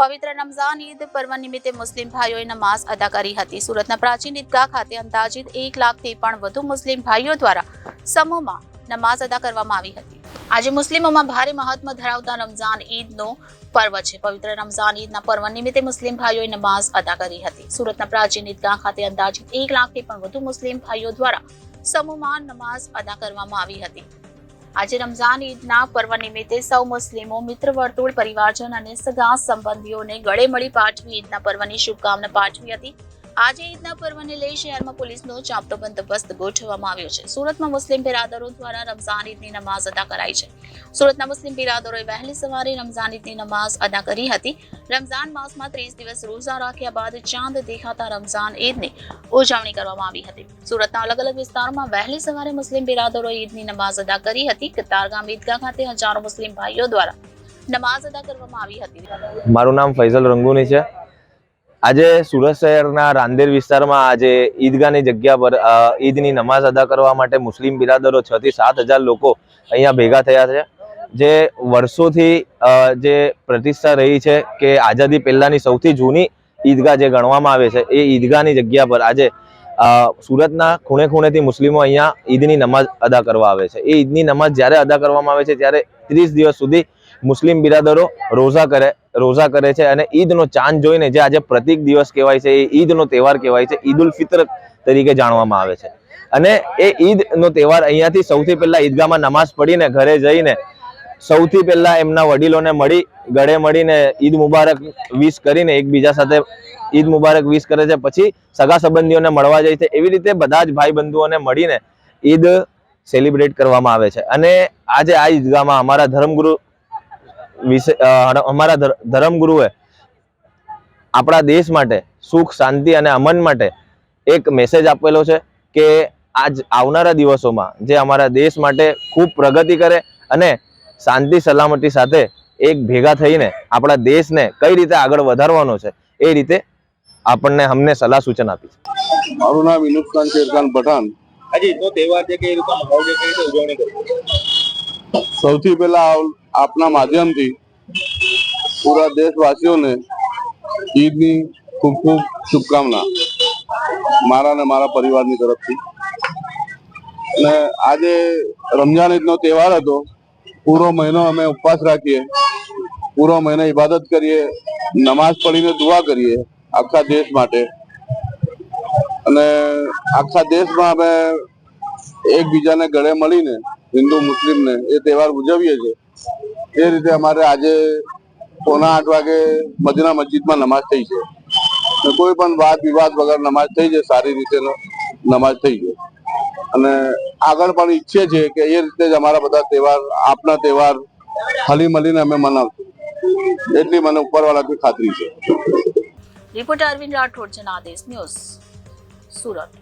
પવિત્ર રમઝાન ઈદ પર્વ નિમિત્તે મુસ્લિમ ભાઈઓએ નમાઝ અદા કરી હતી। સુરતના પ્રાચીન ઈદગાહ ખાતે અંદાજિત 1 લાખથી પણ વધુ મુસ્લિમ ભાઈઓ દ્વારા સમૂહમાં નમાઝ અદા કરવામાં આવી હતી। આજે મુસ્લિમોમાં ભારે મહત્વ ધરાવતા રમઝાન ઈદનો પર્વ છે। પવિત્ર રમઝાન ઈદના પર્વ નિમિત્તે મુસ્લિમ ભાઈઓએ નમાઝ અદા કરી હતી। સુરતના પ્રાચીન ઈદગાહ ખાતે અંદાજિત 1 લાખથી પણ વધુ મુસ્લિમ ભાઈઓ દ્વારા સમૂહમાં નમાઝ અદા કરવામાં આવી હતી। આજે રમઝાન ઈદના પર્વ નિમિત્તે સૌ મુસ્લિમો મિત્ર વર્તુળ પરિવારજન અને સગા સંબંધીઓને ગળે મળી પાઠવી ઈદના પર્વની શુભકામના પાઠવી હતી। આજે ઈદના પર્વને લઈ શહેરમાં પોલીસનો ચાંપતો બંદોબસ્ત ગોઠવવામાં આવ્યો છે। સુરતમાં મુસ્લિમ બિરાદરો દ્વારા રમઝાન ઈદની નમાઝ અદા કરાઈ છે। સુરતના મુસ્લિમ બિરાદરોએ વહેલી સવારે રમઝાન ઈદની નમાઝ અદા કરી હતી। રમઝાન માસમાં 30 દિવસ રોઝા રાખ્યા બાદ ચાંદ દેખાતા રમઝાન ઈદની ઉજવણી કરવામાં આવી હતી। સુરતના અલગ અલગ વિસ્તારોમાં વહેલી સવારે મુસ્લિમ બિરાદરોએ ઈદની નમાઝ અદા કરી હતી। કતારગામ ઈદગાહ ખાતે હજારો મુસ્લિમ ભાઈઓ દ્વારા નમાઝ અદા કરવામાં આવી હતી। મારું નામ ફૈઝલ રંગુની છે। આજે સુરત શહેરના રાંદેર વિસ્તારમાં આજે ઈદગાહની જગ્યા પર ઈદની નમાઝ અદા કરવા માટે મુસ્લિમ બિરાદરો 6 થી 7 હજાર લોકો અહીંયા ભેગા થયા છે। જે વર્ષોથી જે પ્રતિષ્ઠા રહી છે કે આઝાદી પહેલાની સૌથી જૂની ઈદગાહ જે ગણવામાં આવે છે એ ઈદગાહની જગ્યા પર આજે સુરતના ખૂણે ખૂણેથી મુસ્લિમો અહીંયા ઈદની નમાઝ અદા કરવા આવે છે। એ ઈદની નમાઝ જ્યારે અદા કરવામાં આવે છે ત્યારે 30 દિવસ સુધી મુસ્લિમ બિરાદરો રોઝા કરે છે અને ઈદનો ચાંદ જોઈને જે આજે પ્રતિક દિવસ કહેવાય છે એ ઈદનો તહેવાર કહેવાય છે, ઈદ ઉલ ફિત્ર તરીકે જાણવામાં આવે છે। અને એ ઈદનો તહેવાર અહીંયાથી સૌથી પહેલા ઈદગાહમાં નમાઝ પડીને ઘરે જઈને સૌથી પહેલા એમના વડીલોને મળી ગળે મળીને ઈદ મુબારક વિશ કરીને એકબીજા સાથે ઈદ મુબારક વિશ કરે છે। પછી સગા સંબંધીઓને મળવા જાય છે। એવી રીતે બધા જ ભાઈ બંધુઓને મળીને ઈદ સેલિબ્રેટ કરવામાં આવે છે। અને આજે આ ઈદગાહમાં અમારા ધર્મગુરુએ આપણા દેશ માટે સુખ, શાંતિ અને અમન માટે એક મેસેજ આપેલો છે કે આજ આવનારા દિવસોમાં જે અમારા દેશ માટે ખૂબ પ્રગતિ કરે અને શાંતિ સલામતી સાથે એક ભેગા થઈને આપણા દેશને કઈ રીતે આગળ વધારવાનો છે એ રીતે આપણને અમને સલાહ સૂચન આપી છે। મારું નામ ઇનુબ ખાન શેરખાન પઠાણ। આજે ઈદનો તહેવાર છે કે એ રીતે માહોલ છે, કઈ રીતે ઉજવણી કરી? સૌથી પહેલા આપના માધ્યમથી પૂરા દેશવાસીઓને ઈદની ખૂબ ખૂબ શુભકામના મારા અને મારા પરિવારની તરફથી। અને આજે રમઝાન ઈદનો તહેવાર હતો। પૂરો મહિનો અમે ઉપવાસ રાખીએ, પૂરો મહિનો ઇબાદત કરીએ, નમાઝ પઢીને દુઆ કરીએ આખા દેશ માટે। અને આખા દેશમાં અમે એકબીજાને ગળે મળીને હિન્દુ મુસ્લિમને એ તહેવાર ઉજવીએ છીએ। એ રીતે અમારે આજે 8:15 વાગે મદીના મસ્જિદમાં નમાઝ થઈ છે। કોઈ પણ વાદ વિવાદ વગર નમાઝ થઈ છે, સારી રીતે નમાઝ થઈ છે। અને આગળ પણ ઈચ્છીએ છીએ કે એ રીતે જ અમારા બધા તહેવાર, આપના તહેવાર હળી મળીને અમે મનાવશું, એટલી મને ઉપરવાળાથી ખાતરી છે। Reporter Arvind Rathod, Janadesh news, Surat.